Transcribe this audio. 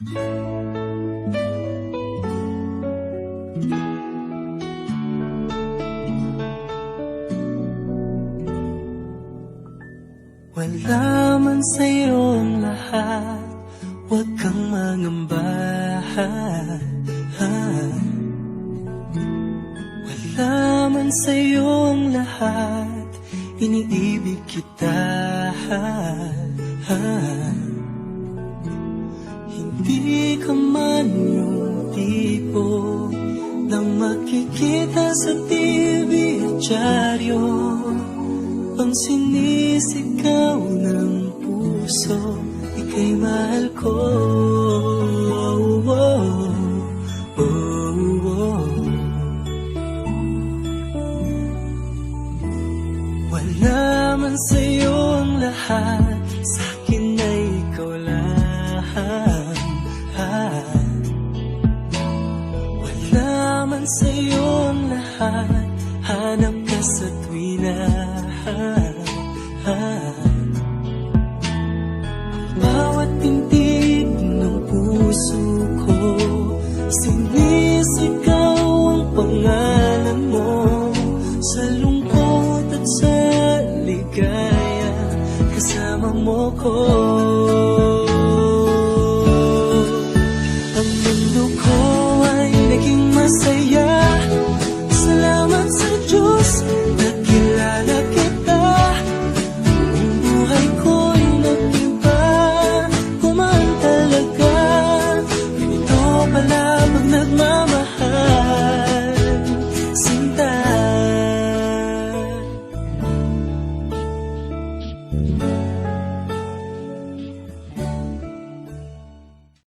Wala man sa'yo ang lahat, huwag kang mangamba. Wala man sa'yo ang lahat, iniibig kita. Hindi ka man yung tipo na makikita sa TV at dyaryo, ang sinisigaw ng puso, ika'y mahal ko. Wala man sa'yo ang lahat, sa'kin ay ikaw lang. Wala man sa'yo ang lahat, hanap ka sa tuwina.